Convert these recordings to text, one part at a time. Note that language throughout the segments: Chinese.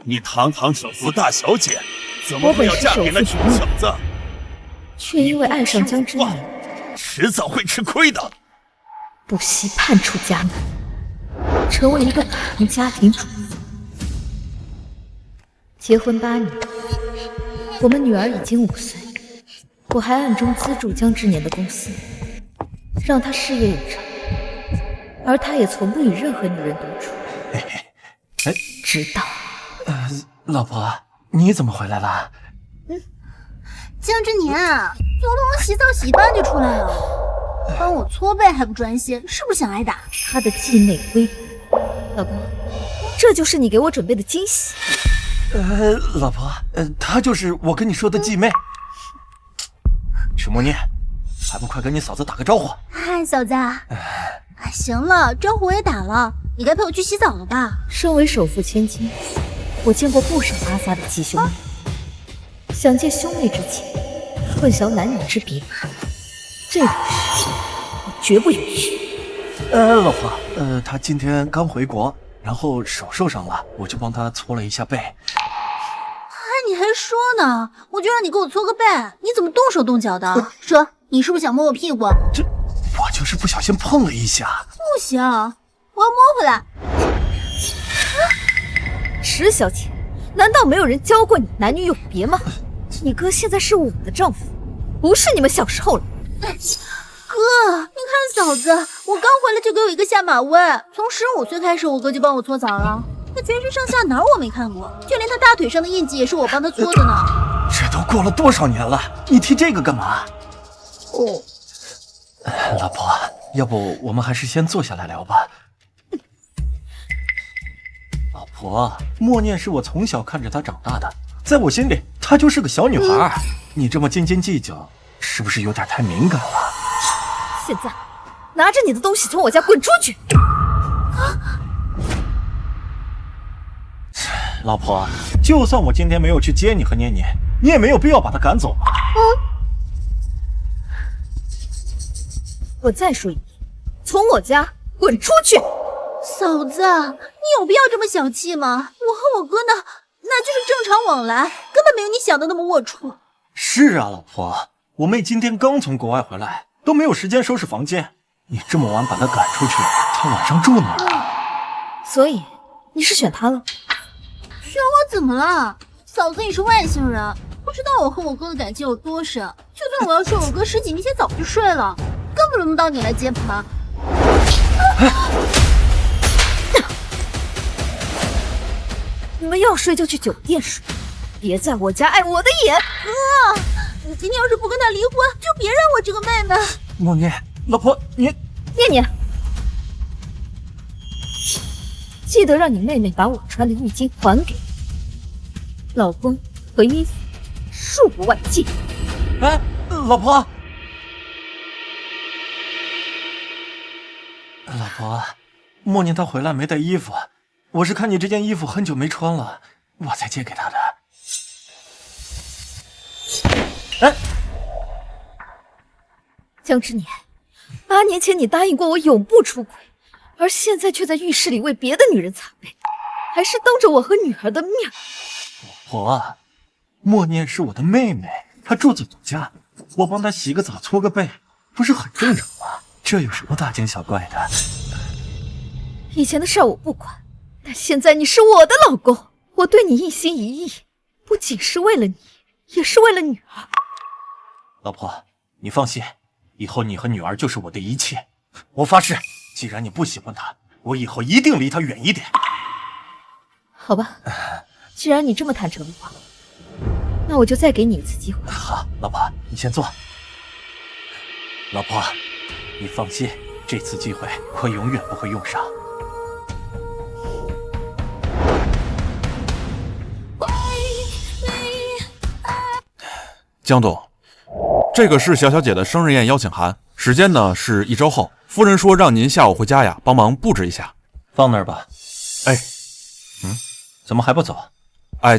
你堂堂首富大小姐，怎么会要嫁给那穷小子？却因为爱上江之年，迟早会吃亏的。不惜叛出家门，成为一个普通家庭主妇。结婚8年，我们女儿已经5岁，我还暗中资助江之年的公司，让他事业有成，而他也从不与任何女人独处。直到……老婆，你怎么回来了？江之年啊，昨天我洗澡洗一半就出来了，帮我搓背还不专心，是不是想挨打？他的继妹微博，老公，这就是你给我准备的惊喜。老婆，她就是我跟你说的继妹。曲莫念，还不快跟你嫂子打个招呼？嗨，嫂子。行了，招呼我也打了，你该陪我去洗澡了吧？身为首富千金，我见过不少阿萨的继兄妹，想借兄妹之情混淆男女之别，这种事我绝不允许。老婆，他今天刚回国，然后手受伤了，我就帮他搓了一下背。你还说呢，我就让你给我搓个背，你怎么动手动脚的？说，你是不是想摸我屁股？我就是不小心碰了一下。不行，我要摸回来。石小姐，难道没有人教过你男女有别吗？你哥现在是我的丈夫，不是你们小时候了。哥，你看嫂子，我刚回来就给我一个下马威，从15岁开始，我哥就帮我搓澡了。他全身上下哪儿我没看过，就连他大腿上的印记也是我帮他搓的呢。这都过了多少年了，你提这个干嘛？老婆，要不我们还是先坐下来聊吧。老婆，默念是我从小看着她长大的，在我心里她就是个小女孩。你这么斤斤计较，是不是有点太敏感了？现在拿着你的东西从我家滚出去！老婆，就算我今天没有去接你和念念，你也没有必要把她赶走吧？我再说一遍，从我家滚出去！嫂子，你有必要这么小气吗？我和我哥那就是正常往来，根本没有你想的那么龌龊。是啊，老婆，我妹今天刚从国外回来，都没有时间收拾房间。你这么晚把她赶出去，她晚上住哪儿啊？所以你是选她了？选我怎么了？嫂子，你是外星人，不知道我和我哥的感情有多深。就算我要睡我哥10几年前早就睡了，根本轮不到你来接盘。你们要睡就去酒店睡，别在我家碍我的眼。哥，你今天要是不跟他离婚，就别认我这个妹妹。默念，老婆，你念念，记得让你妹妹把我穿的浴巾还给你，老公和衣服恕不外借。老婆，老婆，默念她回来没带衣服，我是看你这件衣服很久没穿了，我才借给她的。江之年，8年前你答应过我永不出轨，而现在却在浴室里为别的女人擦背，还是当着我和女儿的面。老婆，默念是我的妹妹，她住在我家，我帮她洗个澡搓个背，不是很正常吗？这有什么大惊小怪的？以前的事我不管，但现在你是我的老公，我对你一心一意，不仅是为了你，也是为了女儿。老婆，你放心，以后你和女儿就是我的一切。我发誓，既然你不喜欢她，我以后一定离她远一点。好吧，既然你这么坦诚的话，那我就再给你一次机会。好，老婆，你先坐。老婆，你放心，这次机会我永远不会用上。江总，这个是小小姐的生日宴邀请函，时间呢是1周后。夫人说让您下午回家呀，帮忙布置一下。放那儿吧。怎么还不走？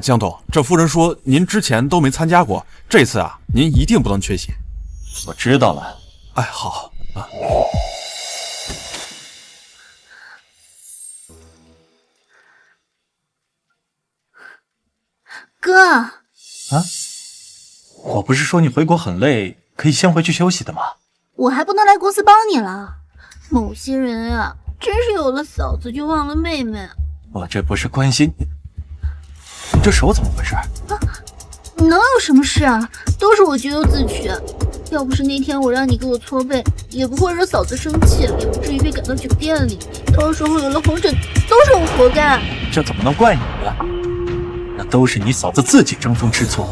江总，这夫人说您之前都没参加过，这次啊，您一定不能缺席。我知道了。好啊。哥，我不是说你回国很累，可以先回去休息的吗？我还不能来公司帮你了。某些人啊，真是有了嫂子就忘了妹妹。我这不是关心你，你这手怎么回事？能有什么事啊？都是我咎由自取。要不是那天我让你给我搓背，也不会惹嫂子生气，也不至于被赶到酒店里。到时候有了红疹，都是我活该。这怎么能怪你呢？那都是你嫂子自己争风吃醋。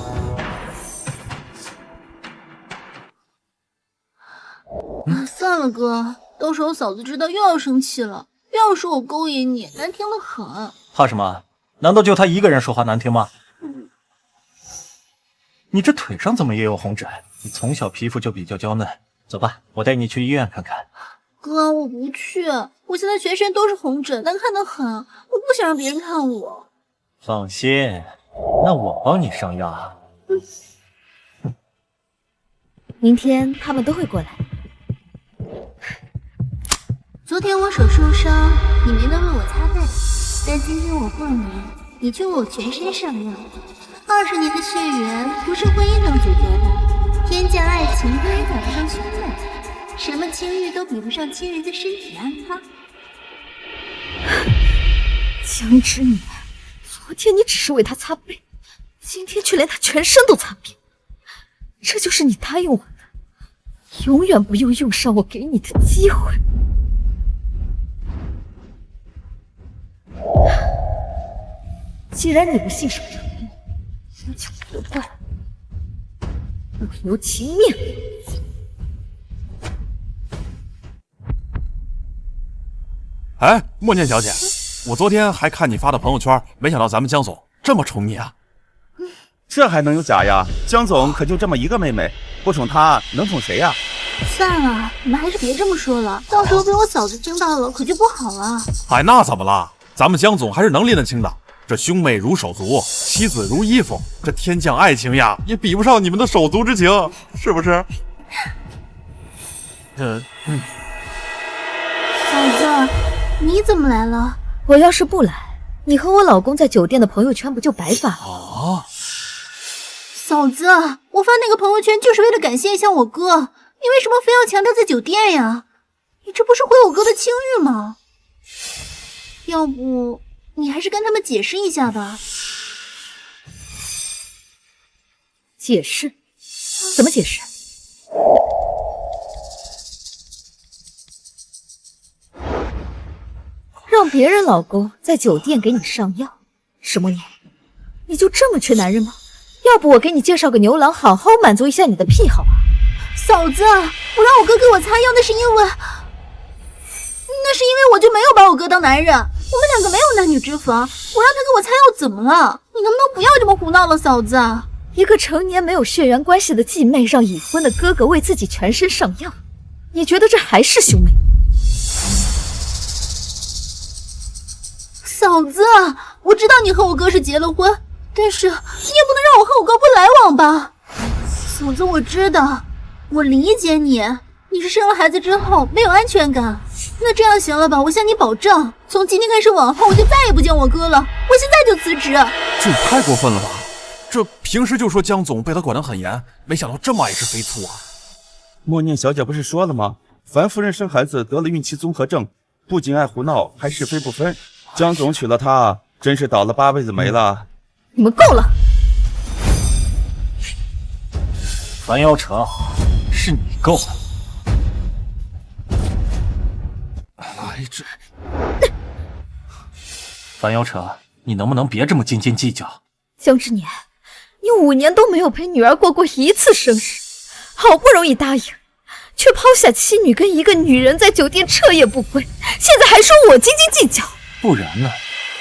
算了哥，到时候嫂子知道又要生气了，又要说我勾引你，难听得很。怕什么？难道就他一个人说话难听吗？你这腿上怎么也有红疹？你从小皮肤就比较娇嫩。走吧，我带你去医院看看。哥，我不去，我现在全身都是红疹，难看得很，我不想让别人看我。放心，那我帮你上药。明天他们都会过来。昨天我手受伤，你没能为我擦背，但今天我过年，你就为我全身上药。20年的血缘不是婚姻能阻隔的，天降爱情固然赶不上兄妹，什么情欲都比不上亲人的身体安康。江之年，昨天你只是为他擦背，今天却连他全身都擦遍，这就是你答应我的，永远不用用上我给你的机会。既然你不信守承诺，那就别怪我，不留情面。哎，莫念小姐，我昨天还看你发的朋友圈，没想到咱们江总这么宠你啊！这还能有假呀？江总可就这么一个妹妹，不宠她能宠谁呀？算了，你们还是别这么说了，到时候被我嫂子听到了，可就不好了。哎，那怎么了？咱们江总还是能拎得清的。这兄妹如手足，妻子如衣服，这天降爱情呀，也比不上你们的手足之情，是不是？嫂子，你怎么来了？我要是不来，你和我老公在酒店的朋友圈不就白发了？啊！嫂子，我发那个朋友圈就是为了感谢一下我哥，你为什么非要强调在酒店呀？你这不是毁我哥的清誉吗？要不你还是跟他们解释一下吧。解释？怎么解释？让别人老公在酒店给你上药，石墨念，你就这么缺男人吗？要不我给你介绍个牛郎，好好满足一下你的癖好啊！嫂子，我让我哥给我擦药，那是因为我就没有把我哥当男人，我们两个没有男女之防，我让他给我擦药怎么了？你能不能不要这么胡闹了，嫂子？一个成年没有血缘关系的继妹让已婚的哥哥为自己全身上药，你觉得这还是兄妹？嫂子，我知道你和我哥是结了婚，但是你也不能让我和我哥不来往吧？嫂子，我知道，我理解你，你是生了孩子之后没有安全感。那这样行了吧？我向你保证，从今天开始往后我就再也不见我哥了，我现在就辞职。这也太过分了吧！这平时就说江总被他管得很严，没想到这么爱吃飞醋啊！莫念小姐不是说了吗？樊夫人生孩子得了孕期综合症，不仅爱胡闹，还是非不分。江总娶了她，真是倒了8辈子霉了。你们够了！樊瑶成，是你够了。哎，这樊瑶成，你能不能别这么斤斤计较？江之年，你5年都没有陪女儿过1次生日，好不容易答应，却抛下妻女跟一个女人在酒店彻夜不归，现在还说我斤斤计较。不然呢？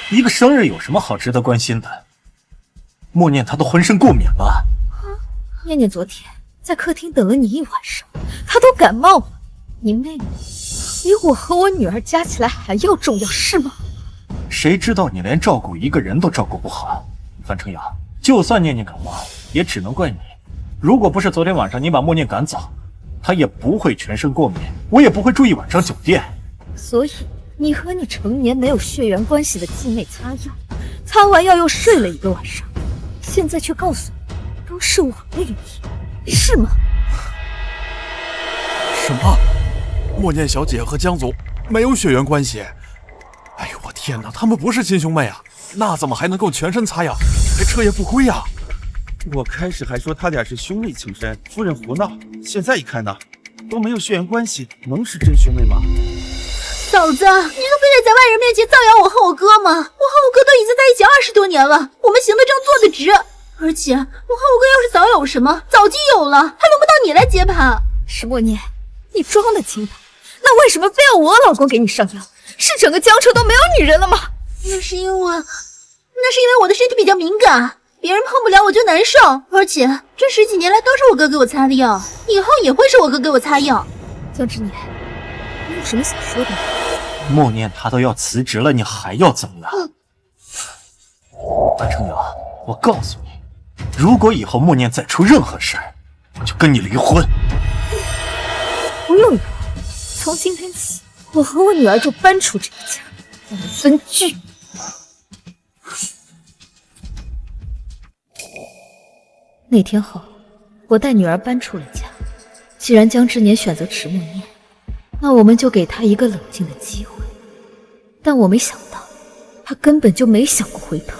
一个生日有什么好值得关心的？默念她都浑身过敏了。念念昨天在客厅等了你1晚上，她都感冒了。你妹妹比我和我女儿加起来还要重要，是吗？谁知道你连照顾一个人都照顾不好？樊成阳，就算念念感冒，也只能怪你。如果不是昨天晚上你把默念赶走，她也不会全身过敏，我也不会住1晚上酒店。所以你和你成年没有血缘关系的继妹擦药，擦完药又睡了1个晚上，现在却告诉我都是我的原因，是吗？什么？默念小姐和江总没有血缘关系？哎呦我天哪，他们不是亲兄妹啊！那怎么还能够全身擦药，还彻夜不归呀？我开始还说他俩是兄妹情深，夫人胡闹，现在一看呢，都没有血缘关系，能是真兄妹吗？嫂子，你就非得在外人面前造谣我和我哥吗？我和我哥都已经在一起20多年了，我们行得正坐得直。而且我和我哥要是早有什么，早就有了，还轮不到你来接盘。石默念，你装的清白，那为什么非要我老公给你上药？是整个江城都没有女人了吗？那是因为我的身体比较敏感，别人碰不了我就难受。而且这10几年来都是我哥给我擦的药，以后也会是我哥给我擦药。江之年，你有什么想说的吗？默念他都要辞职了，你还要怎么样？安城阳，我告诉你，如果以后默念再出任何事儿，我就跟你离婚。不用离婚，从今天起，我和我女儿就搬出这个家，我们分居。那天后，我带女儿搬出了家。既然江之年选择迟默念，那我们就给他一个冷静的机会。但我没想到，他根本就没想过回头。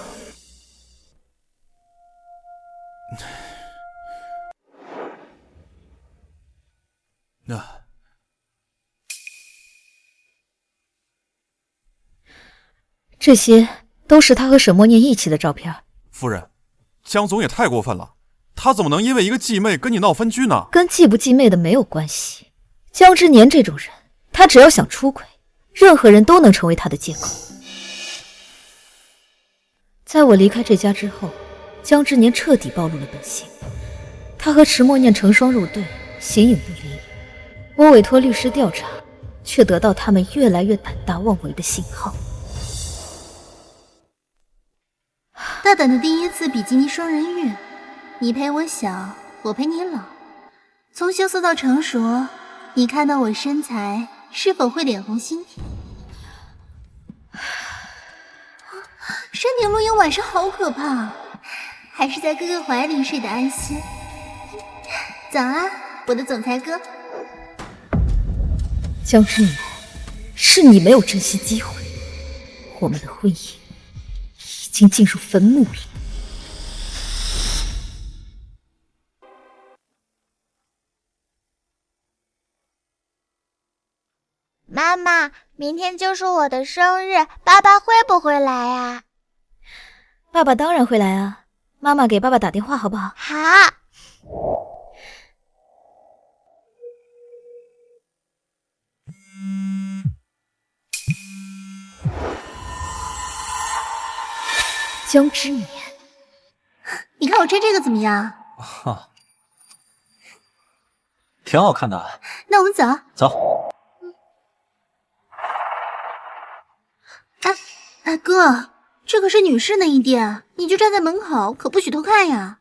这些都是他和沈默念一起的照片。夫人，江总也太过分了，他怎么能因为一个继妹跟你闹分居呢？跟继不继妹的没有关系。江之年这种人，他只要想出轨，任何人都能成为他的借口。在我离开这家之后，江之年彻底暴露了本性。他和迟默念成双入对，形影不离。我委托律师调查，却得到他们越来越胆大妄为的信号。大胆的第一次比基尼双人浴，你陪我小，我陪你老。从羞涩到成熟，你看到我身材是否会脸红心跳？山顶露营晚上好可怕，还是在哥哥怀里睡得安心。早啊，我的总裁哥。江之年，是你没有珍惜机会，我们的婚姻已经进入坟墓里。妈妈，明天就是我的生日，爸爸会不会来啊？爸爸当然会来啊，妈妈给爸爸打电话好不好？好。江之年，你看我穿这个怎么样？哈，挺好看的。那我们走。走。哥，这可是女士内衣店，你就站在门口，可不许偷看呀。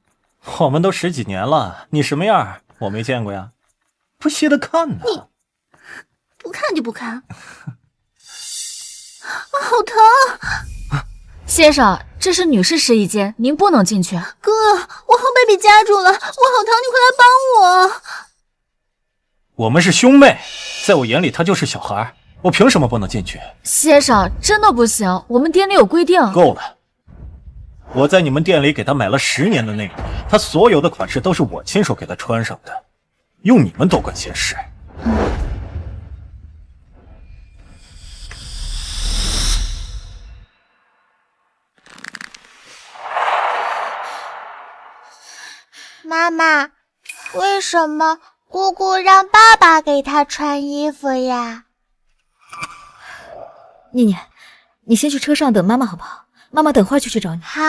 我们都10几年了，你什么样我没见过呀，不屑得看呢。你不看就不看。好疼！先生，这是女士试衣间，您不能进去。哥，我后背被夹住了，我好疼，你快来帮我。我们是兄妹，在我眼里他就是小孩，我凭什么不能进去？先生，真的不行，我们店里有规定。够了！我在你们店里给他买了10年的内衣，他所有的款式都是我亲手给他穿上的，用你们多管闲事。妈妈，为什么姑姑让爸爸给她穿衣服呀？念念，你先去车上等妈妈好不好？妈妈等会儿就去找你。好。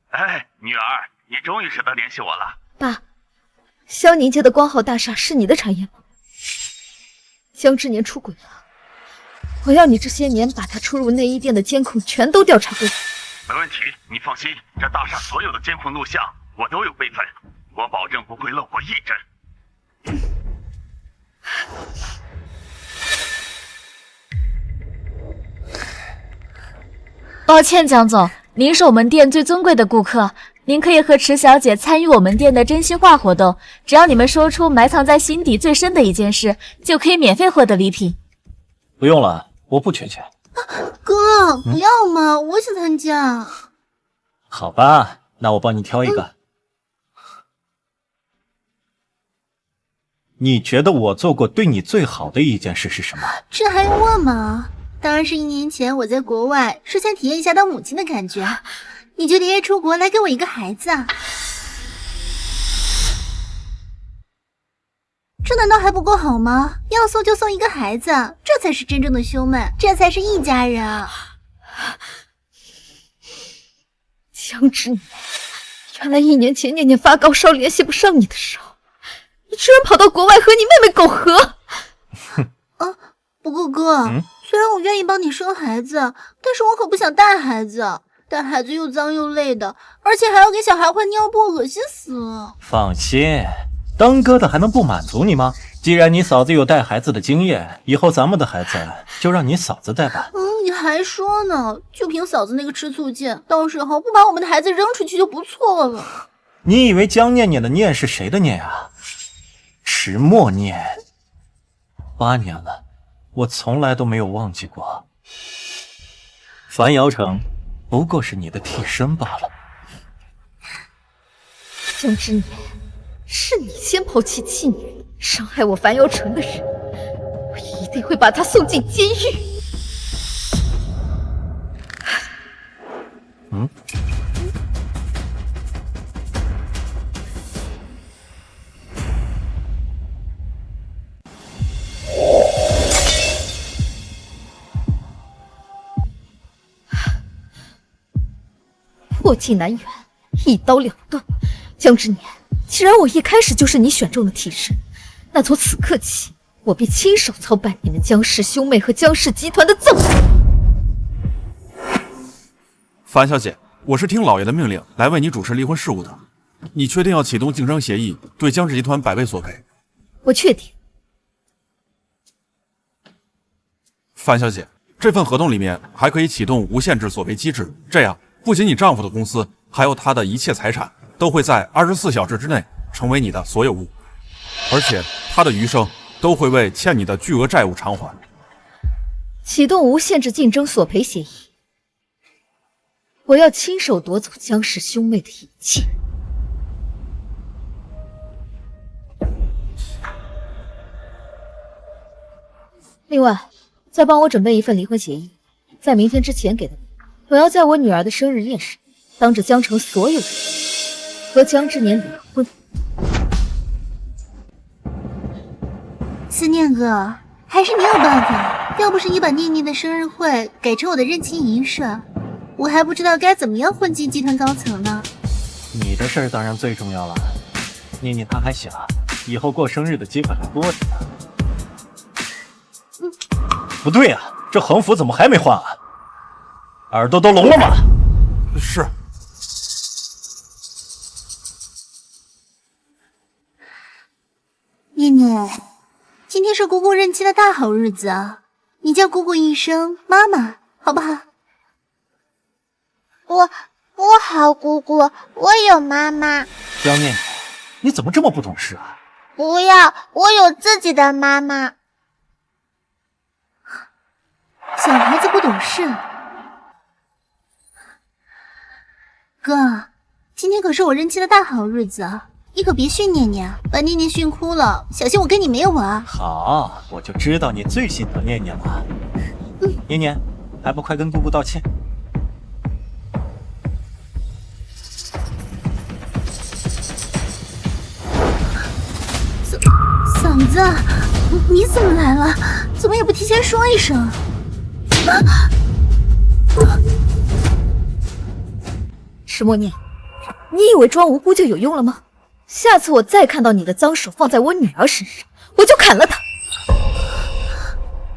哎，女儿，你终于舍得联系我了。爸，香凝街的光浩大厦是你的产业吗？江之年出轨了，我要你这些年把他出入内衣店的监控全都调查过。没问题，你放心，这大厦所有的监控录像我都有备份，我保证不会漏过一帧。抱歉，江总，您是我们店最尊贵的顾客，您可以和池小姐参与我们店的真心话活动，只要你们说出埋藏在心底最深的一件事，就可以免费获得礼品。不用了，我不缺钱。哥，不要嘛，我想参加。好吧，那我帮你挑一个。你觉得我做过对你最好的一件事是什么？这还用问吗？当然是1年前我在国外，是想体验一下当母亲的感觉。你就连夜出国来给我一个孩子啊？这难道还不够好吗？要送就送一个孩子，这才是真正的兄妹，这才是一家人啊！江之年，原来1年前念念发高烧联系不上你的时候，你居然跑到国外和你妹妹苟合。不过哥，虽然我愿意帮你生孩子，但是我可不想带孩子，带孩子又脏又累的，而且还要给小孩换尿布，恶心死了。放心，当哥的还能不满足你吗？既然你嫂子有带孩子的经验，以后咱们的孩子就让你嫂子带吧。你还说呢？就凭嫂子那个吃醋劲，到时候不把我们的孩子扔出去就不错了。你以为江念念的念是谁的念啊？池默念。8年了，我从来都没有忘记过。樊瑶城不过是你的替身罢了。江之年，是你先抛弃妻女，伤害我樊瑶城的人，我一定会把他送进监狱。破镜难圆，一刀两断。江之年，既然我一开始就是你选中的替身，那从此刻起，我便亲手操办你们江氏兄妹和江氏集团的葬礼。樊小姐，我是听老爷的命令来为你主持离婚事务的。你确定要启动竞争协议，对江氏集团100倍索赔？我确定。樊小姐，这份合同里面还可以启动无限制索赔机制，这样不仅你丈夫的公司，还有他的一切财产都会在24小时之内成为你的所有物，而且他的余生都会为欠你的巨额债务偿还。启动无限制竞争索赔协议，我要亲手夺走江氏兄妹的一切。另外，再帮我准备一份离婚协议，在明天之前给到你。我要在我女儿的生日宴上，当着江城所有人和江之年离婚。思念哥，还是你有办法。要不是你把念念的生日会改成我的认亲仪式，我还不知道该怎么样混进集团高层呢。你的事儿当然最重要了。念念她还小，以后过生日的机会还多着呢。不对啊，这横幅怎么还没换啊？耳朵都聋了吗？是。念念，今天是姑姑认亲的大好日子啊！你叫姑姑一声妈妈，好不好？我好姑姑，我有妈妈。江念念，你怎么这么不懂事啊？不要，我有自己的妈妈。小孩子不懂事。哥，今天可是我认亲的大好日子啊！你可别训念念，把念念训哭了，小心我跟你没完。好，我就知道你最心疼念念了。念念，还不快跟姑姑道歉？嫂子，你怎么来了？怎么也不提前说一声？石默念，你以为装无辜就有用了吗？下次我再看到你的脏手放在我女儿身上，我就砍了她。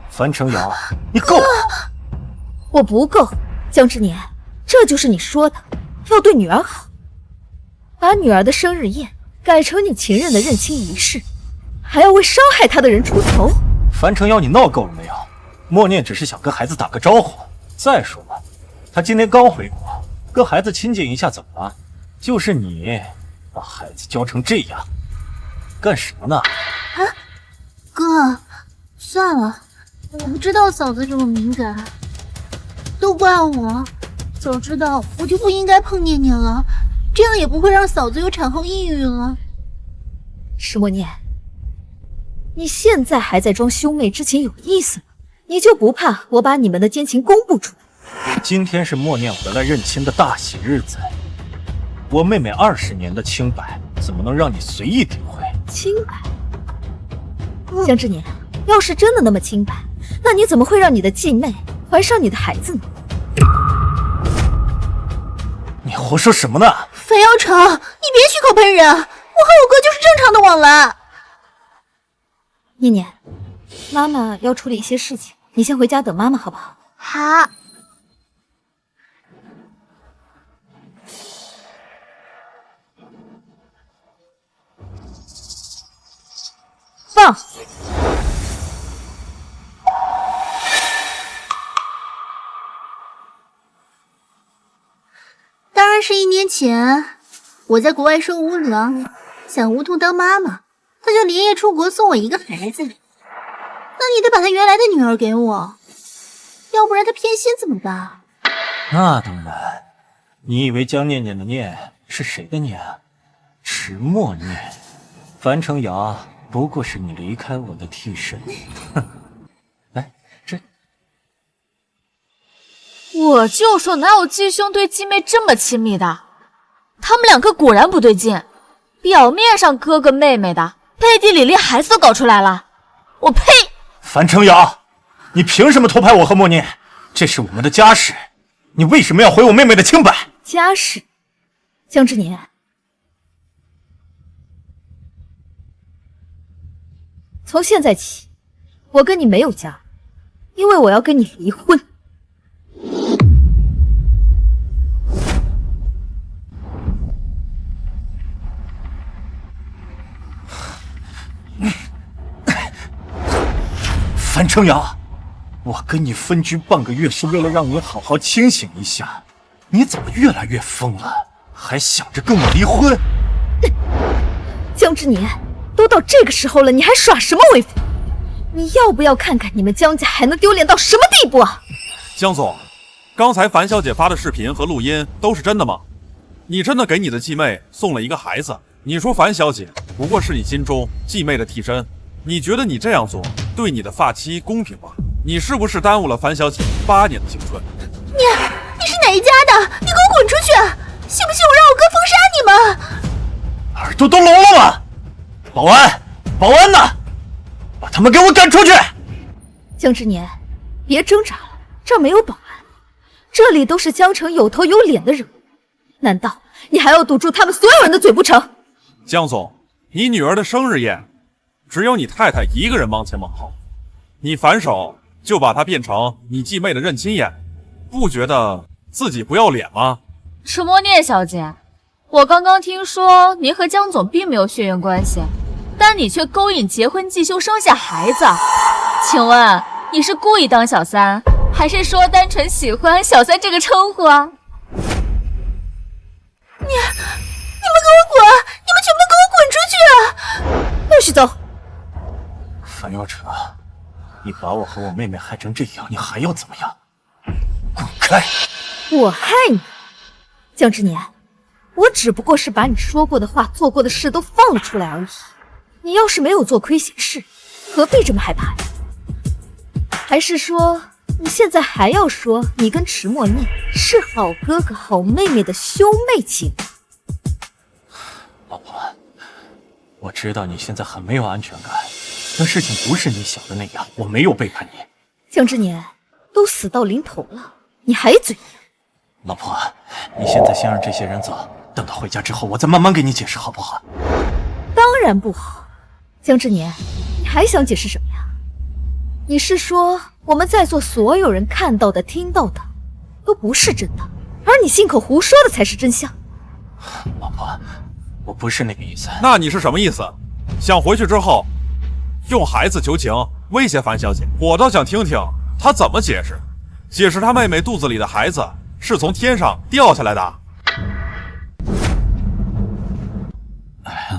樊成瑶，你够了！我不够，江之年，这就是你说的要对女儿好，把女儿的生日宴改成你情人的认亲仪式，还要为伤害她的人出头。樊成瑶，你闹够了没有？默念只是想跟孩子打个招呼。再说了，他今天刚回国，跟孩子亲近一下怎么了？就是你把孩子教成这样，干什么呢？啊，哥，算了，我不知道嫂子这么敏感，都怪我，早知道我就不应该碰念念了，这样也不会让嫂子有产后抑郁了。石墨念，你现在还在装兄妹之情有意思吗？你就不怕我把你们的奸情公布出来？今天是默念回来认亲的大喜日子，我妹妹20年的清白，怎么能让你随意诋毁？清白？江之年，要是真的那么清白，那你怎么会让你的继妹怀上你的孩子呢？你胡说什么呢？樊耀成，你别血口喷人，我和我哥就是正常的往来。念念，妈妈要处理一些事情，你先回家等妈妈好不好？好。放！当然是1年前，我在国外收吴良，想梧桐当妈妈，他就连夜出国送我一个孩子。那你得把他原来的女儿给我，要不然他偏心怎么办？那当然，你以为江念念的念是谁的念？迟默念。樊城瑶不过是你离开我的替身。哼，来，这我就说哪有继兄对继妹这么亲密的？他们两个果然不对劲，表面上哥哥妹妹的，背地里连孩子都搞出来了。我呸！樊城瑶，你凭什么偷拍我和默念？这是我们的家事，你为什么要毁我妹妹的清白？家事？江之年，从现在起，我跟你没有家，因为我要跟你离婚。樊城瑶，我跟你分居半个月是为了让你好好清醒一下，你怎么越来越疯了，还想着跟我离婚？江之年，都到这个时候了，你还耍什么威风？你要不要看看你们江家还能丢脸到什么地步啊？江总，刚才樊小姐发的视频和录音都是真的吗？你真的给你的继妹送了一个孩子？你说樊小姐不过是你心中继妹的替身，你觉得你这样做对你的发妻公平吗？你是不是耽误了樊小姐8年的青春？你是哪一家的？你给我滚出去！信不信我让我哥封杀你们？耳朵都聋了吗？保安，保安呢？把他们给我赶出去！江之年，别挣扎了，这儿没有保安，这里都是江城有头有脸的人物，难道你还要堵住他们所有人的嘴不成？江总，你女儿的生日宴，只有你太太一个人忙前忙后，你反手就把它变成你继妹的认亲宴，不觉得自己不要脸吗？迟默念小姐，我刚刚听说您和江总并没有血缘关系，但你却勾引结婚继兄生下孩子，请问你是故意当小三，还是说单纯喜欢小三这个称呼啊？你们给我滚！你们全部给我滚出去！继续走。樊耀哲，你把我和我妹妹害成这样，你还要怎么样？滚开！我害你？江之年，我只不过是把你说过的话、做过的事都放了出来而已。你要是没有做亏心事，何必这么害怕呀？还是说你现在还要说你跟迟默念是好哥哥好妹妹的兄妹情？老婆，我知道你现在很没有安全感，但事情不是你想的那样，我没有背叛你。江之年，都死到临头了，你还嘴硬？老婆，你现在先让这些人走，等到回家之后，我再慢慢给你解释，好不好？当然不好。江之年，你还想解释什么呀？你是说我们在座所有人看到的、听到的都不是真的，而你信口胡说的才是真相？老婆，我不是那个意思。那你是什么意思？想回去之后用孩子求情威胁樊小姐？我倒想听听她怎么解释。解释她妹妹肚子里的孩子是从天上掉下来的。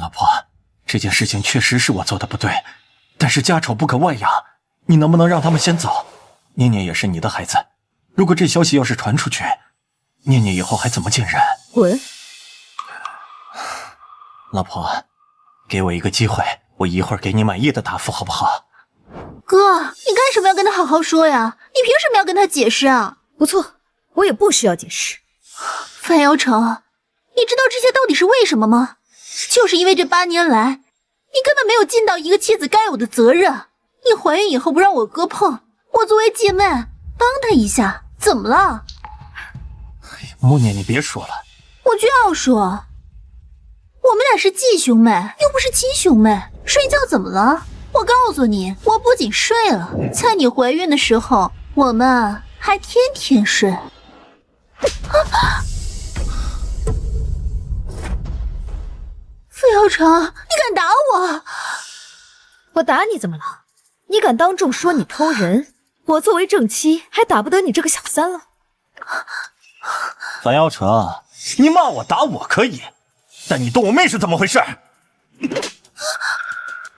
老婆，这件事情确实是我做的不对，但是家丑不可外扬，你能不能让他们先走？念念也是你的孩子，如果这消息要是传出去，念念以后还怎么见人？滚！老婆，给我一个机会，我一会儿给你满意的答复，好不好？哥，你干什么要跟他好好说呀？你凭什么要跟他解释啊？不错，我也不需要解释。范瑶成，你知道这些到底是为什么吗？就是因为这8年来，你根本没有尽到一个妻子该有的责任。你怀孕以后不让我哥碰，我作为姐妹帮他一下，怎么了？默念，你别说了，我就要说，我们俩是继兄妹，又不是亲兄妹，睡觉怎么了？我告诉你，我不仅睡了，在你怀孕的时候，我们还天天睡。傅瑶成，你敢打我？我打你怎么了？你敢当众说你偷人，我作为正妻还打不得你这个小三了。樊瑶成，你骂我打我可以，但你动我妹是怎么回事？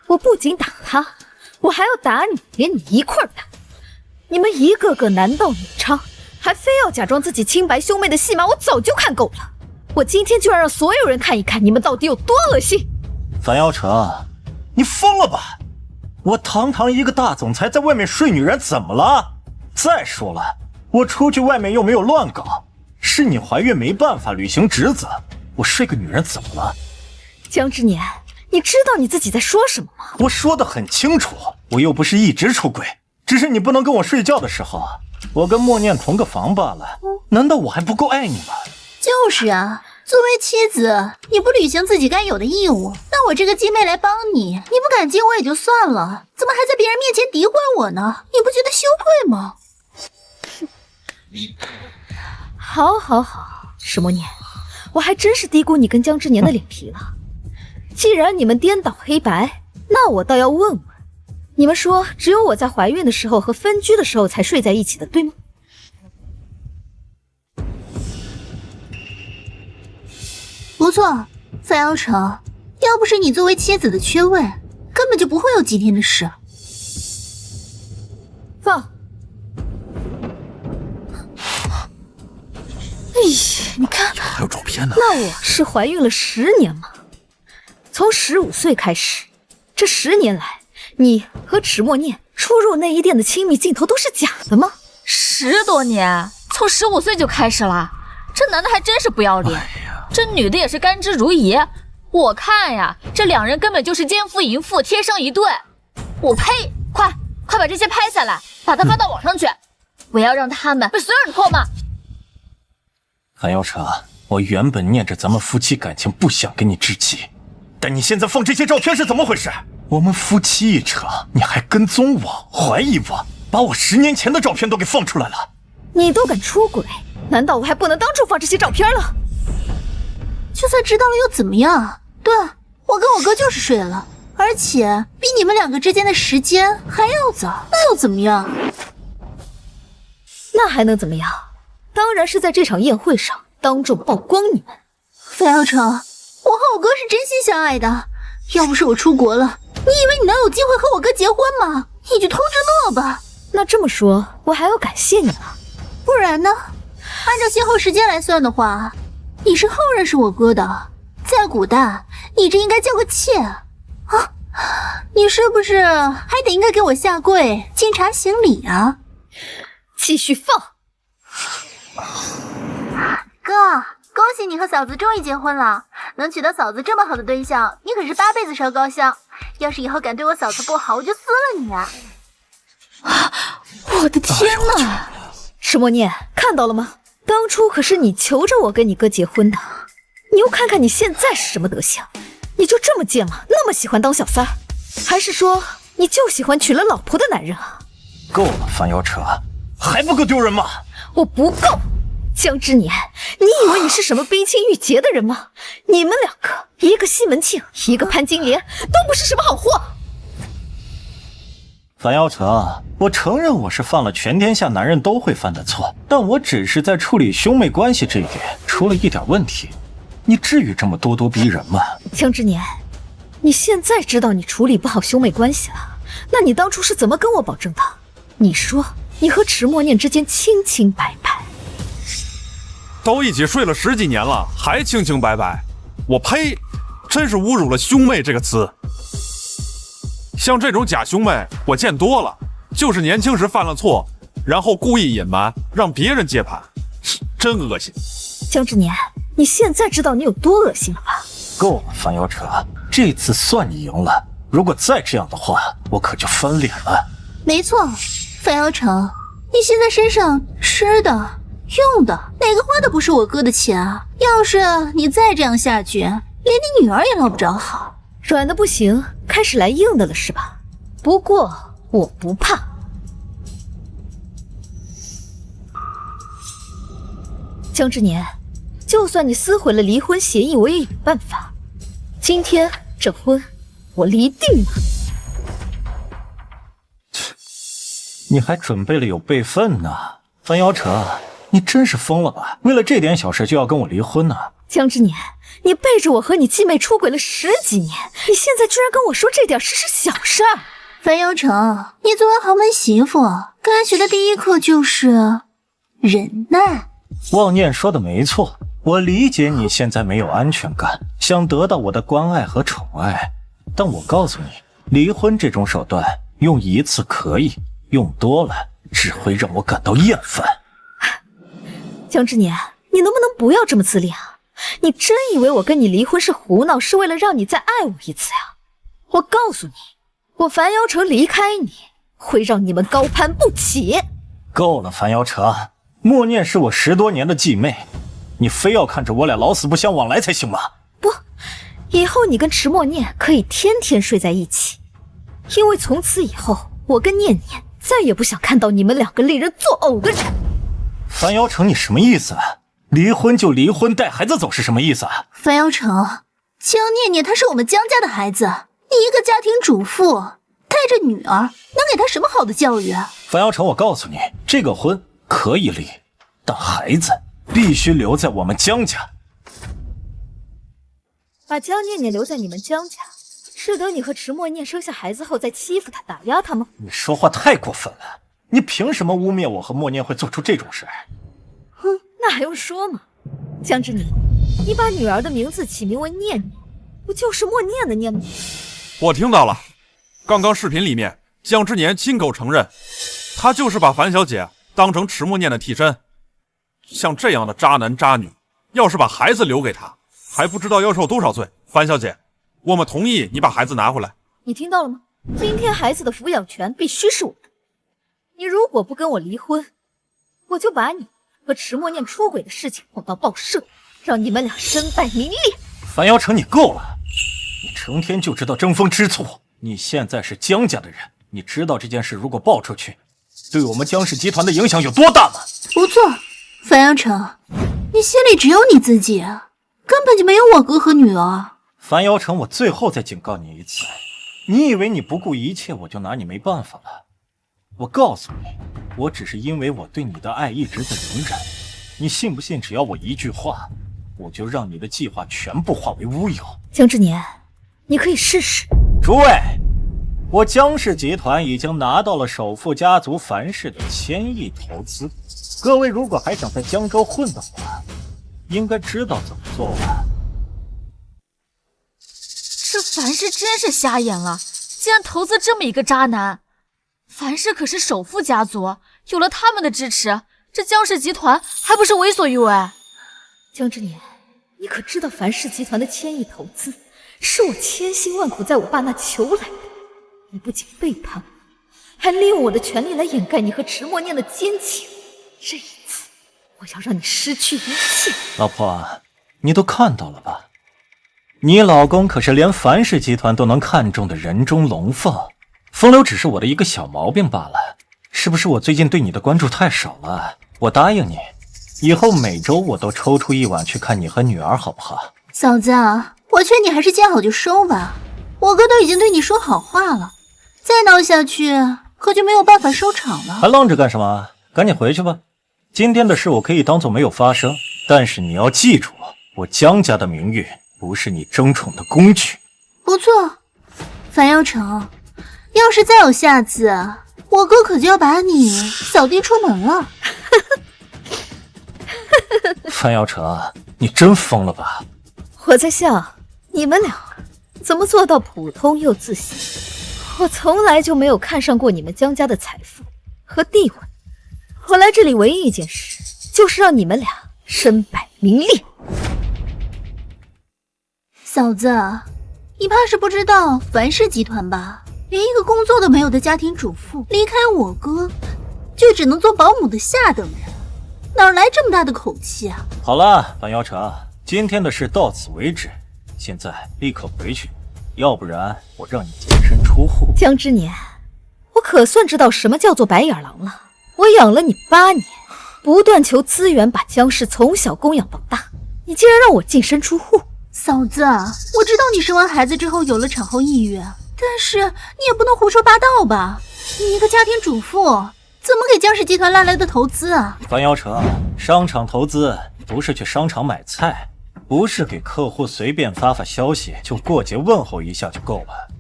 我不仅打他，我还要打你，连你一块打。你们一个个男盗女娼，还非要假装自己清白兄妹的戏码，我早就看够了。我今天就要让所有人看一看你们到底有多恶心。樊瑶成，你疯了吧？我堂堂一个大总裁在外面睡女人怎么了？再说了，我出去外面又没有乱搞，是你怀孕没办法履行职责，我睡个女人怎么了？江之年，你知道你自己在说什么吗？我说得很清楚，我又不是一直出轨，只是你不能跟我睡觉的时候，我跟默念同个房罢了。难道我还不够爱你吗？就是啊，作为妻子，你不履行自己该有的义务，那我这个鸡妹来帮你，你不感激我也就算了，怎么还在别人面前诋毁我呢？你不觉得羞愧吗？好，石默念，我还真是低估你跟江之年的脸皮了。既然你们颠倒黑白，那我倒要问问，你们说只有我在怀孕的时候和分居的时候才睡在一起的，对吗？不错，范瑶成，要不是你作为妻子的缺位，根本就不会有今天的事。放。哎呀，你看，还有照片呢。那我是怀孕了10年吗？从15岁开始，这10年来，你和池默念出入内衣店的亲密镜头都是假的吗？10多年，从15岁就开始了，这男的还真是不要脸。这女的也是甘之如饴，我看呀，这2人根本就是奸夫淫妇，天生一对。我呸！快把这些拍下来，把它发到网上去，我要让他们被所有人唾骂。樊瑶成，我原本念着咱们夫妻感情，不想跟你置气，但你现在放这些照片是怎么回事？我们夫妻一场，你还跟踪我，怀疑我，把我10年前的照片都给放出来了。你都敢出轨，难道我还不能当众放这些照片了？就算知道了又怎么样？对，我跟我哥就是睡了，而且比你们2个之间的时间还要早，那又怎么样？那还能怎么样？当然是在这场宴会上当众曝光你们。范瑶成，我和我哥是真心相爱的，要不是我出国了，你以为你能有机会和我哥结婚吗？你就偷着乐吧。那这么说，我还要感谢你了。不然呢？按照先后时间来算的话，你是后认识我哥的，在古代，你这应该叫个妾啊！你是不是还得应该给我下跪敬茶行礼啊？继续放。哥，恭喜你和嫂子终于结婚了，能娶到嫂子这么好的对象，你可是8辈子烧高香。要是以后敢对我嫂子不好，我就撕了你啊！我的天哪！石默念，看到了吗？当初可是你求着我跟你哥结婚的，你又看看你现在是什么德行？你就这么贱吗？那么喜欢当小三？还是说你就喜欢娶了老婆的男人啊？够了，樊瑶成，还不够丢人吗？我不够。江之年，你以为你是什么冰清玉洁的人吗？你们2个，一个西门庆，一个潘金莲，都不是什么好货。樊瑶成，我承认我是犯了全天下男人都会犯的错，但我只是在处理兄妹关系这一点出了一点问题。你至于这么咄咄逼人吗？江之年，你现在知道你处理不好兄妹关系了，那你当初是怎么跟我保证的？你说你和池墨念之间清清白白，都一起睡了10几年了，还清清白白，我呸！真是侮辱了兄妹这个词。像这种假兄妹我见多了，就是年轻时犯了错，然后故意隐瞒，让别人接盘，真恶心。江之年，你现在知道你有多恶心了吧？够了，樊瑶成，这次算你赢了。如果再这样的话，我可就翻脸了。没错，樊瑶成，你现在身上吃的、用的，哪个花的不是我哥的钱啊？要是你再这样下去，连你女儿也落不着好。软的不行，开始来硬的了是吧？不过我不怕。江之年，就算你撕毁了离婚协议，我也有办法。今天这婚我离定了。你还准备了有备份呢，樊瑶成，你真是疯了吧？为了这点小事就要跟我离婚呢？江之年，你背着我和你继妹出轨了10几年，你现在居然跟我说这点事是小事儿？樊瑶成，你作为豪门媳妇，该学的第一课就是忍耐。妄念说的没错，我理解你现在没有安全感，想得到我的关爱和宠爱，但我告诉你，离婚这种手段用一次可以，用多了只会让我感到厌烦。江之年，你能不能不要这么自恋啊？你真以为我跟你离婚是胡闹，是为了让你再爱我一次呀？我告诉你，我樊瑶成离开你，会让你们高攀不起。够了，樊瑶成，默念是我10多年的继妹，你非要看着我俩老死不相往来才行吗？不，以后你跟池默念可以天天睡在一起，因为从此以后，我跟念念再也不想看到你们2个令人作呕的人。樊瑶成，你什么意思？离婚就离婚，带孩子走是什么意思啊？樊瑶成，江念念她是我们江家的孩子，你一个家庭主妇带着女儿，能给她什么好的教育啊？樊瑶成，我告诉你，这个婚可以离，但孩子必须留在我们江家。把江念念留在你们江家，是等你和池默念生下孩子后再欺负她、打压她吗？你说话太过分了，你凭什么污蔑我和默念会做出这种事？哼，那还用说吗？江之年，你把女儿的名字起名为念念，不就是默念的念吗？我听到了，刚刚视频里面江之年亲口承认，他就是把樊小姐当成池默念的替身。像这样的渣男渣女，要是把孩子留给他，还不知道要受多少罪。樊小姐，我们同意你把孩子拿回来。你听到了吗？今天孩子的抚养权必须是我的。你如果不跟我离婚，我就把你和池默念出轨的事情捅到报社，让你们俩身败名裂。樊瑶成，你够了！你成天就知道争风吃醋。你现在是江家的人，你知道这件事如果爆出去，对我们江氏集团的影响有多大吗？不错，樊瑶成，你心里只有你自己，根本就没有我哥和女儿。樊瑶成，我最后再警告你一次，你以为你不顾一切我就拿你没办法了？我告诉你，我只是因为我对你的爱一直在容忍。你信不信，只要我一句话，我就让你的计划全部化为乌有。江之年，你可以试试。诸位，我江氏集团已经拿到了首富家族樊氏的1000亿投资，各位如果还想在江州混的话，应该知道怎么做吧？这樊氏真是瞎眼了，竟然投资这么一个渣男。樊氏可是首富家族，有了他们的支持，这江氏集团还不是为所欲为？江之年，你可知道樊氏集团的1000亿投资是我千辛万苦在我爸那求来的？你不仅背叛我，还利用我的权利来掩盖你和池默念的奸情。这一次，我要让你失去一切。老婆，你都看到了吧？你老公可是连樊氏集团都能看中的人中龙凤。风流只是我的一个小毛病罢了，是不是我最近对你的关注太少了？我答应你，以后每周我都抽出1晚去看你和女儿，好不好？嫂子，我劝你还是见好就收吧。我哥都已经对你说好话了，再闹下去，可就没有办法收场了。还愣着干什么？赶紧回去吧。今天的事我可以当做没有发生，但是你要记住，我江家的名誉不是你争宠的工具。不错，樊耀成，要是再有下次，我哥可就要把你扫地出门了。樊耀成，你真疯了吧？我在想，你们两个怎么做到普通又自信？我从来就没有看上过你们江家的财富和地位。我来这里唯一一件事，就是让你们俩身败名裂。嫂子，你怕是不知道樊氏集团吧？连一个工作都没有的家庭主妇，离开我哥，就只能做保姆的下等人，哪来这么大的口气啊？好了，樊耀成，今天的事到此为止，现在立刻回去，要不然我让你净身出户。江之年，我可算知道什么叫做白眼狼了。我养了你8年，不断求资源，把江氏从小供养到大，你竟然让我净身出户。嫂子，我知道你生完孩子之后有了产后抑郁，但是你也不能胡说八道吧？你一个家庭主妇，怎么给江氏集团拉来的投资啊？樊耀成，商场投资不是去商场买菜，不是给客户随便发消息就过节问候一下就够了。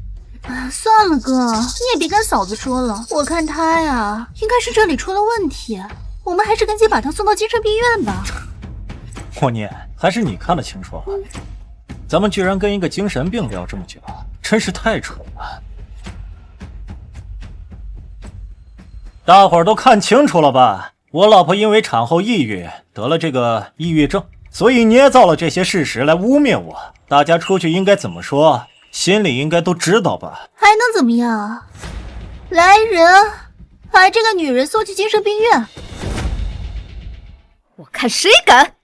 算了哥，你也别跟嫂子说了，我看她呀，应该是这里出了问题，我们还是赶紧把她送到精神病院吧。默念，还是你看得清楚啊？咱们居然跟一个精神病聊这么久，真是太蠢了。大伙儿都看清楚了吧？我老婆因为产后抑郁得了这个抑郁症，所以捏造了这些事实来污蔑我。大家出去应该怎么说？心里应该都知道吧？还能怎么样？来人，把这个女人送去精神病院！我看谁敢！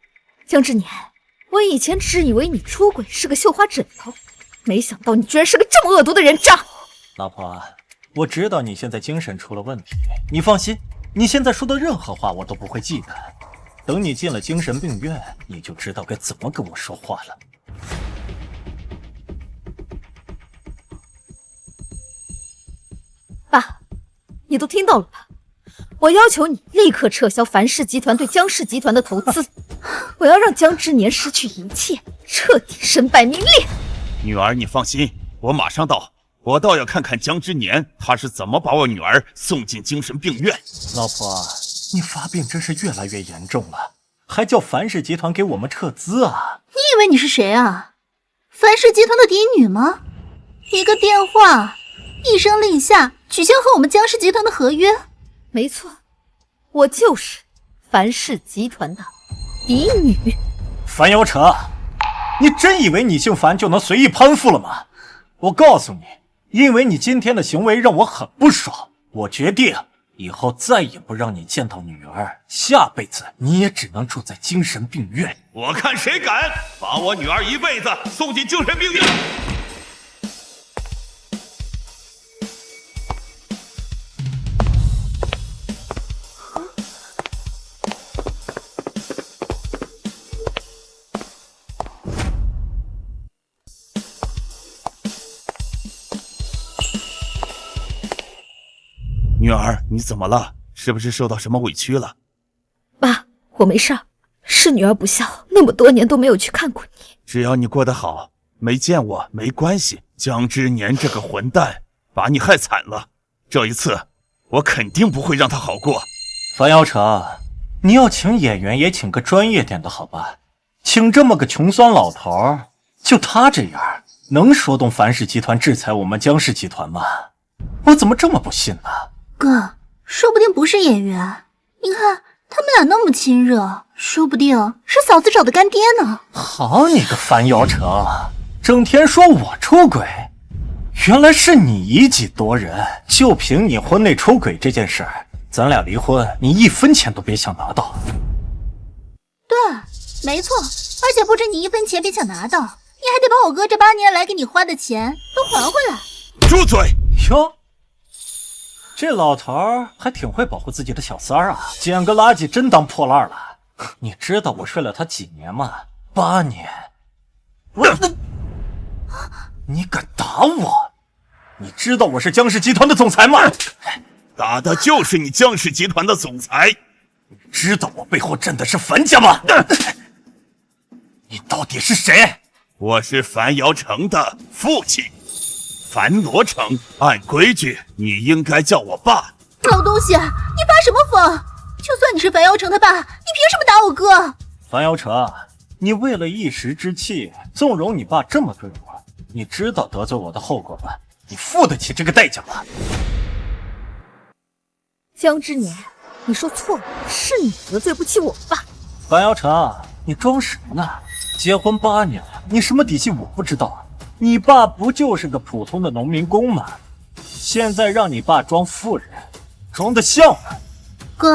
江之年，我以前只以为你出轨是个绣花枕头，没想到你居然是个这么恶毒的人渣！老婆，我知道你现在精神出了问题，你放心，你现在说的任何话我都不会记得。等你进了精神病院，你就知道该怎么跟我说话了。爸，你都听到了吧？我要求你立刻撤销樊氏集团对江氏集团的投资，我要让江之年失去一切，彻底身败名裂。女儿，你放心，我马上到。我倒要看看江之年他是怎么把我女儿送进精神病院。老婆，你发病真是越来越严重了，还叫樊氏集团给我们撤资啊？你以为你是谁啊？樊氏集团的嫡女吗？一个电话，一声令下，取消和我们江氏集团的合约。没错，我就是樊氏集团的嫡女。樊瑶成，你真以为你姓樊就能随意攀附了吗？我告诉你，因为你今天的行为让我很不爽，我决定以后再也不让你见到女儿，下辈子你也只能住在精神病院。我看谁敢把我女儿一辈子送进精神病院！女儿，你怎么了？是不是受到什么委屈了？爸，我没事儿，是女儿不孝，那么多年都没有去看过你。只要你过得好，没见我没关系。江之年这个混蛋把你害惨了，这一次我肯定不会让他好过。樊瑶成，你要请演员也请个专业点的好吧？请这么个穷酸老头，就他这样，能说动樊氏集团制裁我们江氏集团吗？我怎么这么不信呢？哥，说不定不是演员，你看他们俩那么亲热，说不定是嫂子找的干爹呢。好你个樊瑶成，整天说我出轨，原来是你以己夺人。就凭你婚内出轨这件事儿，咱俩离婚，你1分钱都别想拿到。对，没错，而且不止你1分钱别想拿到，你还得把我哥这8年来给你花的钱都还回来。住嘴！哟，这老头儿还挺会保护自己的小三儿啊，捡个垃圾真当破烂了。你知道我睡了他几年吗？8年。你敢打我？你知道我是江氏集团的总裁吗？打的就是你江氏集团的总裁。知道我背后站的是樊家吗？你到底是谁？我是樊瑶成的父亲，樊罗成。按规矩，你应该叫我爸。老东西，你发什么疯？就算你是樊瑶成他爸，你凭什么打我哥？樊瑶成，你为了一时之气，纵容你爸这么对我，你知道得罪我的后果吗？你付得起这个代价吗？江之年，你说错了，是你得罪不起我爸。樊瑶成，你装什么呢？结婚8年了，你什么底细我不知道啊？你爸不就是个普通的农民工吗？现在让你爸装富人，装得像吗？哥，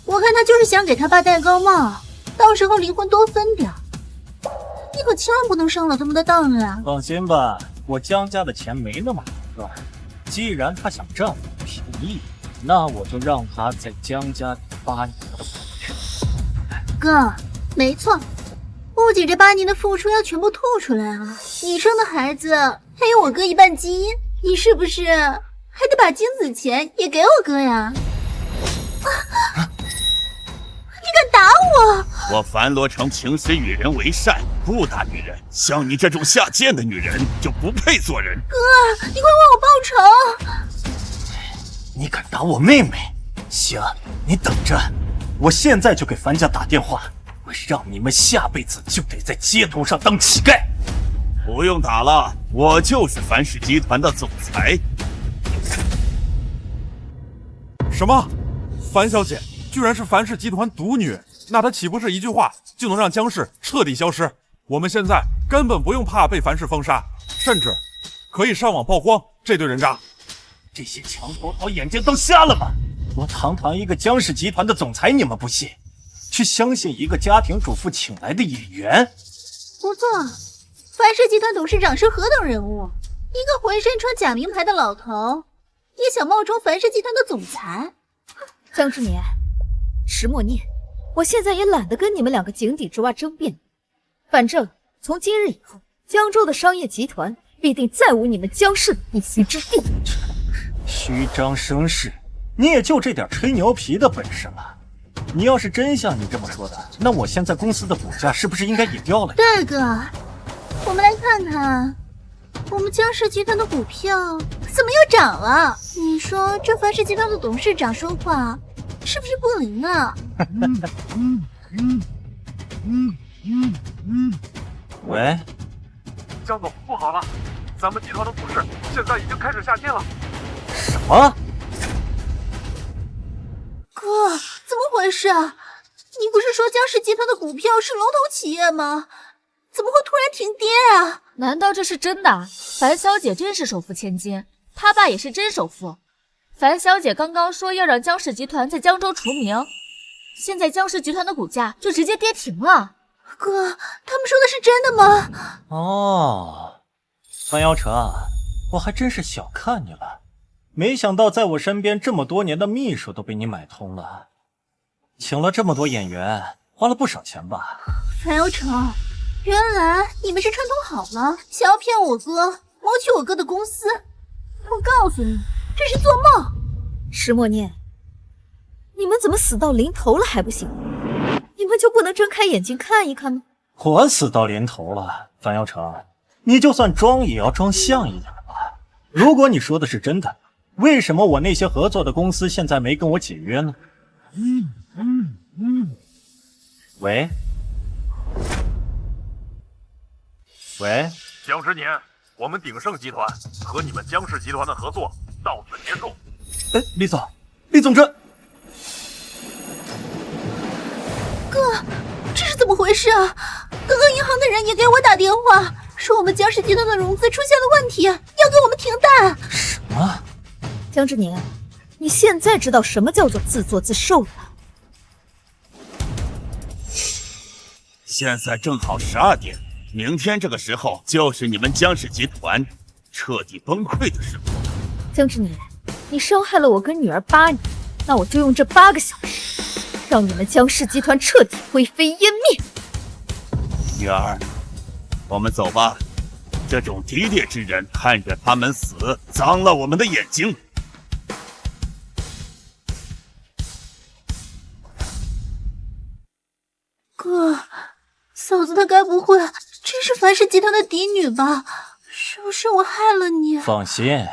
我看他就是想给他爸戴高帽，到时候离婚多分点。你可千万不能上了他们的当啊！放心吧，我江家的钱没那么乱。既然他想占我便宜，那我就让他在江家8年的付出。哥，没错，不仅这8年的付出要全部吐出来啊！你生的孩子还有我哥一半基因，你是不是还得把精子钱也给我哥呀？你敢打我！我樊罗成平时与人为善，不打女人，像你这种下贱的女人就不配做人。哥，你快为我报仇！你敢打我妹妹？行，你等着，我现在就给樊家打电话，我让你们下辈子就得在街头上当乞丐。不用打了，我就是樊氏集团的总裁。什么？樊小姐居然是樊氏集团独女，那她岂不是一句话就能让江氏彻底消失？我们现在根本不用怕被樊氏封杀，甚至可以上网曝光这对人渣。这些墙头草眼睛都瞎了吗？我堂堂一个江氏集团的总裁，你们不信，去相信一个家庭主妇请来的演员？不错，樊氏集团董事长是何等人物？一个浑身穿假名牌的老头，也想冒充樊氏集团的总裁？江之年，石墨念，我现在也懒得跟你们2个井底之蛙争辩，反正从今日以后，江州的商业集团必定再无你们江氏的一席之地。虚张声势，你也就这点吹牛皮的本事了。你要是真像你这么说的，那我现在公司的股价是不是应该也掉了呀？对哥，我们来看看我们江氏集团的股票怎么又涨了？你说这樊氏集团的董事长说话是不是不灵啊？喂，江总，不好了，咱们集团的股市现在已经开始下跌了。什么？哥，怎么回事啊？你不是说江氏集团的股票是龙头企业吗？怎么会突然停跌啊？难道这是真的？樊小姐真是首富千金，她爸也是真首富。樊小姐刚刚说要让江氏集团在江州除名，现在江氏集团的股价就直接跌停了。哥，他们说的是真的吗？哦，樊瑶成，我还真是小看你了，没想到在我身边这么多年的秘书都被你买通了，请了这么多演员，花了不少钱吧？樊瑶成，原来你们是串通好了，想要骗我哥，谋取我哥的公司。我告诉你，这是做梦。石墨念，你们怎么死到临头了还不行？你们就不能睁开眼睛看一看吗？我死到临头了，樊瑶成，你就算装也要装像一点吧。如果你说的是真的，为什么我那些合作的公司现在没跟我解约呢？喂，喂，江之年，我们鼎盛集团和你们江氏集团的合作到此结束。哎，李总，李总这哥，这是怎么回事啊？刚刚银行的人也给我打电话，说我们江氏集团的融资出现了问题，要给我们停贷。什么？江之年，你现在知道什么叫做自作自受了？现在正好12点，明天这个时候就是你们江氏集团彻底崩溃的时候。江之年，你伤害了我跟女儿8年，那我就用这8个小时，让你们江氏集团彻底灰飞烟灭。女儿，我们走吧。这种低劣之人，看着他们死，脏了我们的眼睛。凡氏集团的嫡女吧？是不是我害了你？放心，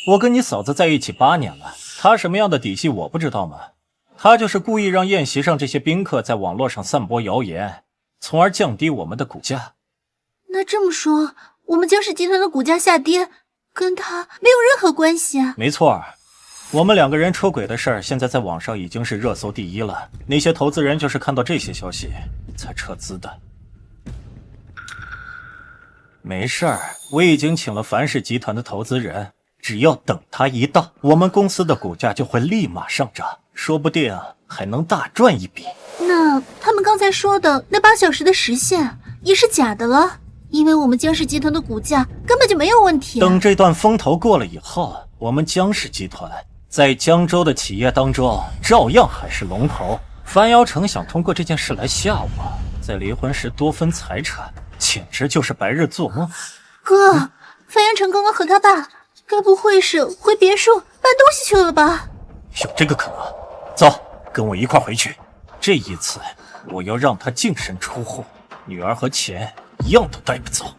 我跟你嫂子在一起8年了，她什么样的底细我不知道吗？她就是故意让宴席上这些宾客在网络上散播谣言，从而降低我们的股价。那这么说，我们江氏集团的股价下跌，跟她没有任何关系啊？没错，我们2个人出轨的事儿，现在在网上已经是热搜第1了。那些投资人就是看到这些消息才撤资的。没事儿，我已经请了凡氏集团的投资人，只要等他一到，我们公司的股价就会立马上涨，说不定还能大赚一笔。那他们刚才说的那8小时的时限也是假的了，因为我们江氏集团的股价根本就没有问题。等这段风头过了以后，我们江氏集团在江州的企业当中照样还是龙头。樊瑶城想通过这件事来吓我，在离婚时多分财产，简直就是白日做梦。哥，樊阳城刚刚和他爸该不会是回别墅搬东西去了吧？有这个可能。走，跟我一块回去。这一次我要让他净身出户，女儿和钱一样都带不走。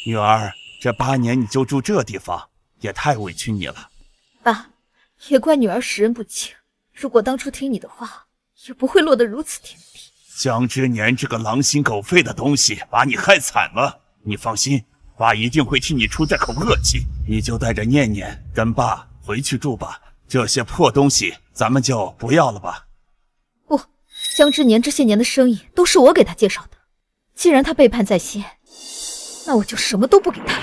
女儿，这8年你就住这地方，也太委屈你了。爸，也怪女儿识人不清，如果当初听你的话，也不会落得如此田地。江之年这个狼心狗肺的东西，把你害惨了。你放心，爸一定会替你出这口恶气。你就带着念念跟爸回去住吧，这些破东西咱们就不要了吧。不，江之年这些年的生意都是我给他介绍的，既然他背叛在先，那我就什么都不给他。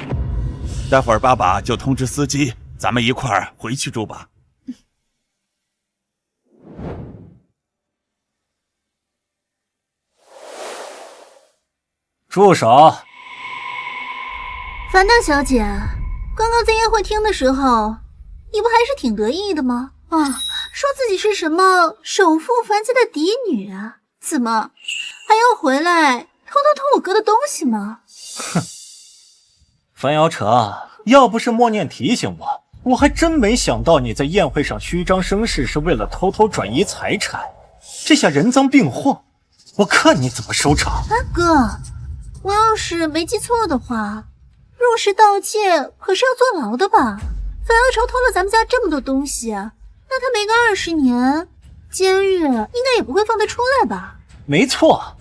待会儿爸爸就通知司机，咱们一块儿回去住吧。住手！樊大小姐，刚刚在宴会厅的时候，你不还是挺得意的吗？啊，说自己是什么首富樊家的嫡女啊？怎么还要回来偷偷我哥的东西吗？哼，樊瑶成，要不是默念提醒我，我还真没想到你在宴会上虚张声势是为了偷偷转移财产，这下人赃并获，我看你怎么收场。啊哥，我要是没记错的话，入室盗窃可是要坐牢的吧？樊瑶成偷了咱们家这么多东西，那他没个20年，监狱应该也不会放他出来吧？没错，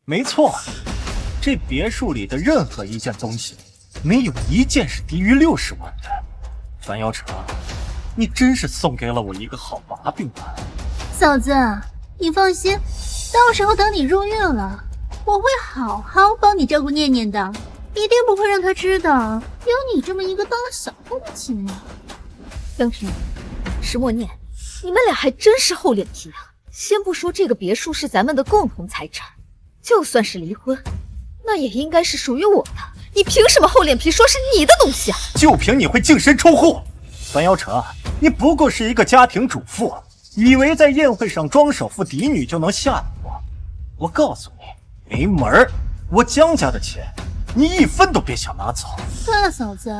没错，这别墅里的任何一件东西，没有一件是低于60万的。樊瑶成，你真是送给了我一个好把柄啊！嫂子，你放心，到时候等你入狱了，我会好好帮你照顾念念的，一定不会让他知道有你这么一个当小父亲的。江之年，石墨念，你们俩还真是厚脸皮啊！先不说这个别墅是咱们的共同财产，就算是离婚，那也应该是属于我的。你凭什么厚脸皮说是你的东西啊？就凭你会净身出户？樊瑶成，你不过是一个家庭主妇，以为在宴会上装首富嫡女就能吓唬我？我告诉你，没门儿！我江家的钱，你一分都别想拿走。对了，嫂子，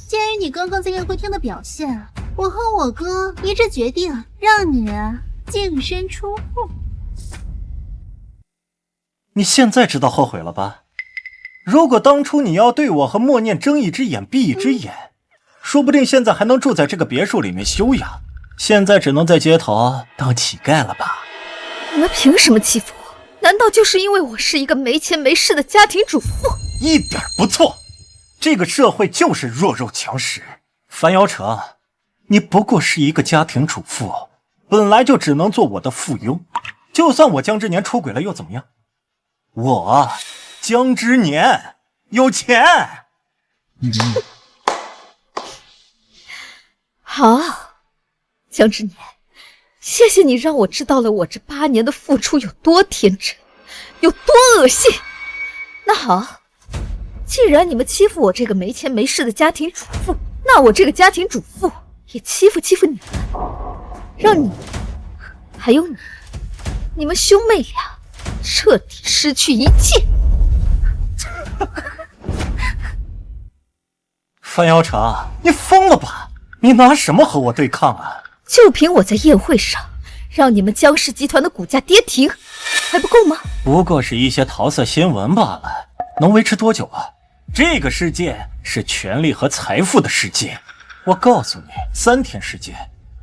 鉴于你刚刚在宴会厅的表现，我和我哥一致决定让你净身出户。你现在知道后悔了吧？如果当初你要对我和默念睁一只眼闭一只眼，说不定现在还能住在这个别墅里面休养。现在只能在街头当乞丐了吧？你们凭什么欺负我？难道就是因为我是一个没钱没势的家庭主妇？一点不错，这个社会就是弱肉强食。樊瑶成，你不过是一个家庭主妇，本来就只能做我的附庸。就算我江之年出轨了又怎么样？我江之年有钱。好，江之年，谢谢你让我知道了我这8年的付出有多天真，有多恶心。那好，既然你们欺负我这个没钱没势的家庭主妇，那我这个家庭主妇也欺负你们，让你还有你们兄妹俩彻底失去一切。樊瑶成，你疯了吧？你拿什么和我对抗啊？就凭我在宴会上让你们江氏集团的股价跌停，还不够吗？不过是一些桃色新闻罢了，能维持多久啊？这个世界是权力和财富的世界，我告诉你，3天时间，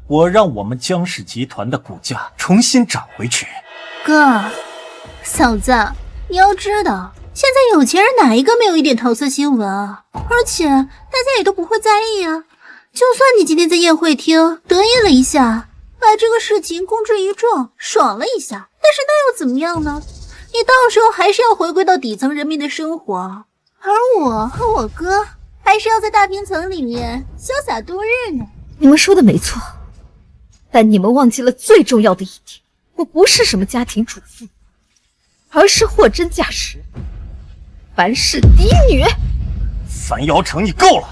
我让我们江氏集团的股价重新涨回去。哥，嫂子，你要知道，现在有钱人哪一个没有一点桃色新闻啊？而且大家也都不会在意啊。就算你今天在宴会厅得意了一下，把这个事情公之于众，爽了一下，但是那又怎么样呢？你到时候还是要回归到底层人民的生活，而我和我哥还是要在大平层里面潇洒度日呢。你们说的没错，但你们忘记了最重要的一点，我不是什么家庭主妇，而是货真价实凡氏嫡女。樊瑶城，你够了！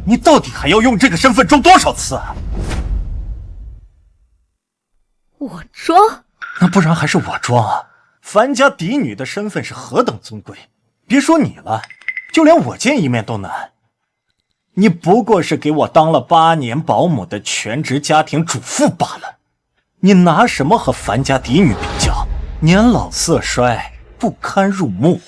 你到底还要用这个身份装多少次啊？我装？那不然还是我装啊！樊家嫡女的身份是何等尊贵，别说你了，就连我见一面都难。你不过是给我当了8年保姆的全职家庭主妇罢了，你拿什么和樊家嫡女比较？年老色衰，不堪入目。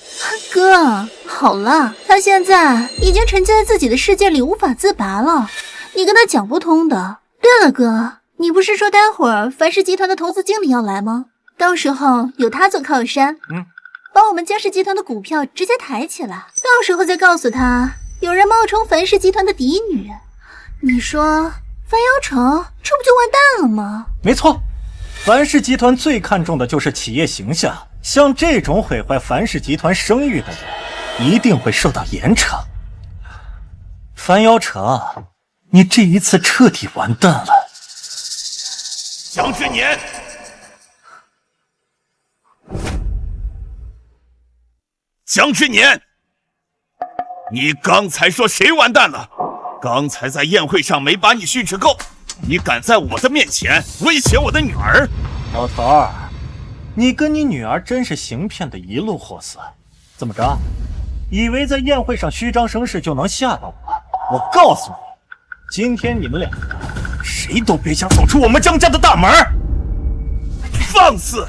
哥，好了，他现在已经沉浸在自己的世界里无法自拔了，你跟他讲不通的。对了，哥，你不是说待会儿樊氏集团的投资经理要来吗？到时候有他做靠山，把我们江氏集团的股票直接抬起来，到时候再告诉他有人冒充樊氏集团的嫡女，你说樊瑶城这不就完蛋了吗？没错，樊氏集团最看重的就是企业形象，像这种毁坏樊氏集团声誉的人一定会受到严惩。樊瑶城，你这一次彻底完蛋了。江之年，江之年，你刚才说谁完蛋了？刚才在宴会上没把你训斥够，你敢在我的面前威胁我的女儿？老头儿，你跟你女儿真是行骗的一路货色。怎么着？以为在宴会上虚张声势就能吓到我？我告诉你，今天你们两个谁都别想走出我们江家的大门！放肆！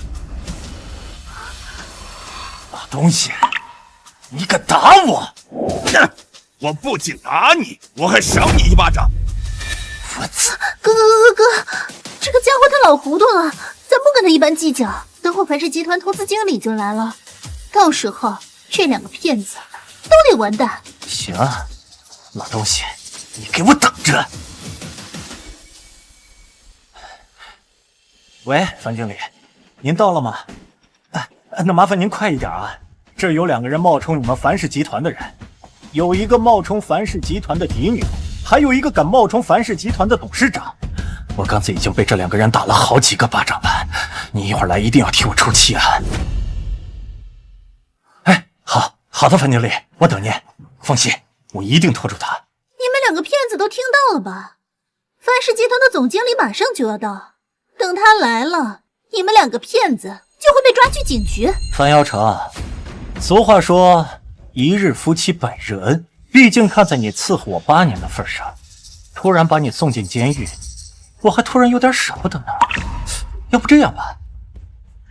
老东西，你敢打我？我不仅打你，我还赏你一巴掌！我操！哥，这个家伙他老糊涂了，咱不跟他一般计较。等会樊氏集团投资经理就来了，到时候这2个骗子都得完蛋。行，老东西，你给我等着！喂，樊经理，您到了吗？那麻烦您快一点啊！这儿有2个人冒充你们樊氏集团的人，有一个冒充樊氏集团的嫡女，还有一个敢冒充樊氏集团的董事长。我刚才已经被这2个人打了好几个巴掌了，你一会儿来一定要替我出气啊！哎，好的，樊经理，我等您，放心，我一定拖住他。你们2个骗子都听到了吧？樊氏集团的总经理马上就要到，等他来了，你们2个骗子就会被抓去警局。樊瑶城，俗话说一日夫妻百日恩，毕竟看在你伺候我8年的份上，突然把你送进监狱，我还突然有点舍不得呢。要不这样吧，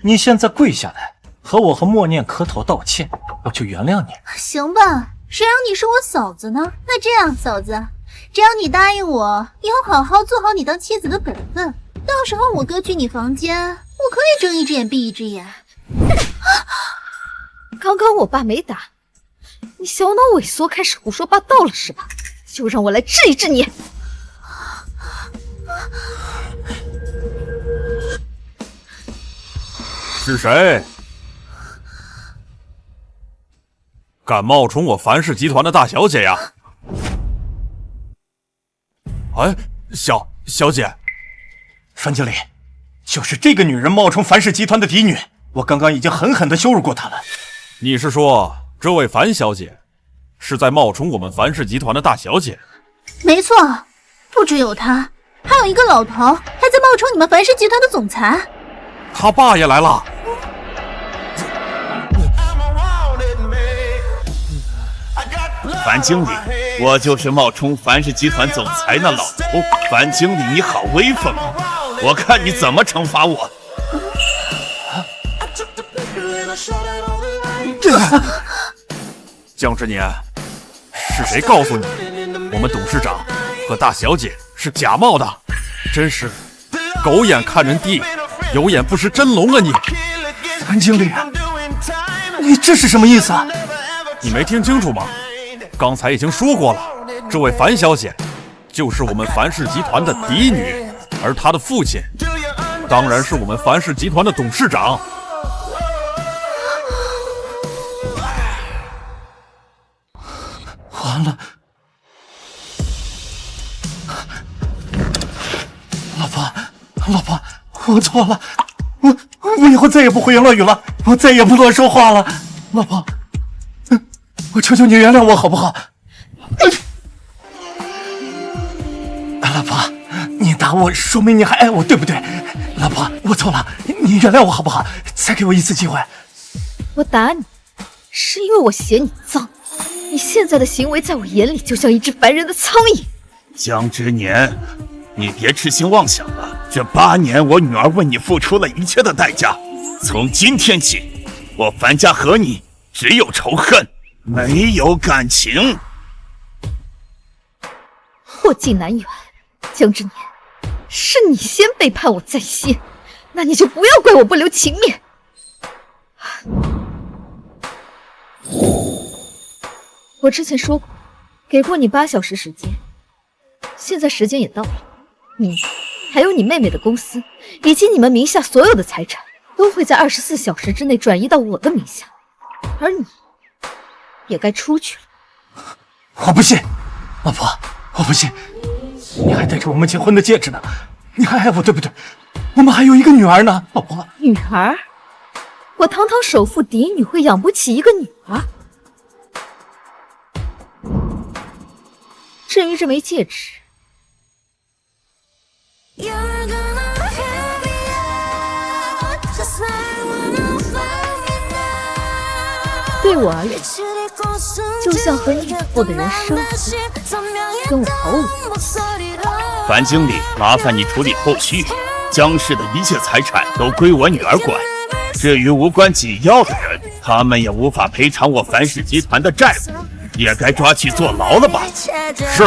你现在跪下来和我和默念磕头道歉，我就原谅你。行吧，谁让你是我嫂子呢？那这样，嫂子，只要你答应我以后好好做好你当妻子的本分，到时候我哥去你房间，我可以睁一只眼闭一只眼。刚刚我爸没打你，小脑萎缩开始胡说八道了是吧？就让我来治一治你。是谁敢冒充我樊氏集团的大小姐呀？哎，小姐，樊经理，就是这个女人冒充樊氏集团的嫡女，我刚刚已经狠狠地羞辱过她了。你是说这位樊小姐是在冒充我们樊氏集团的大小姐？没错，不只有她，还有一个老头还在冒充你们樊氏集团的总裁。他爸也来了。樊经理，我就是冒充樊氏集团总裁那老头樊经理，你好威风啊！我看你怎么惩罚我。江之年，是谁告诉你我们董事长和大小姐是假冒的？真是狗眼看人低，有眼不识真龙啊你！樊经理，你这是什么意思啊？你没听清楚吗？刚才已经说过了，这位樊小姐就是我们樊氏集团的嫡女，而她的父亲当然是我们樊氏集团的董事长。完了，老婆，我错了，我以后再也不胡言乱语了，我再也不乱说话了，老婆，我求求你原谅我好不好？老婆，你打我说明你还爱我，对不对？老婆，我错了，你原谅我好不好？再给我一次机会。我打你，是因为我嫌你脏。你现在的行为在我眼里就像一只烦人的苍蝇。江之年，你别痴心妄想了。这8年，我女儿为你付出了一切的代价。从今天起，我樊家和你只有仇恨，没有感情。祸进南园，江之年，是你先背叛我在先，那你就不要怪我不留情面。我之前说过，给过你8小时时间，现在时间也到了，你还有你妹妹的公司，以及你们名下所有的财产，都会在24小时之内转移到我的名下，而你也该出去了。我不信，老婆，我不信，你还戴着我们结婚的戒指呢，你还爱我对不对？我们还有一个女儿呢，老婆。女儿？我堂堂首富嫡女会养不起一个女儿？至于这枚戒指，对我而言，就像和你以后的人生跟我毫无关系。樊经理，麻烦你处理后续，江氏的一切财产都归我女儿管。至于无关紧要的人，他们也无法赔偿我樊氏集团的债务，也该抓去坐牢了吧？是。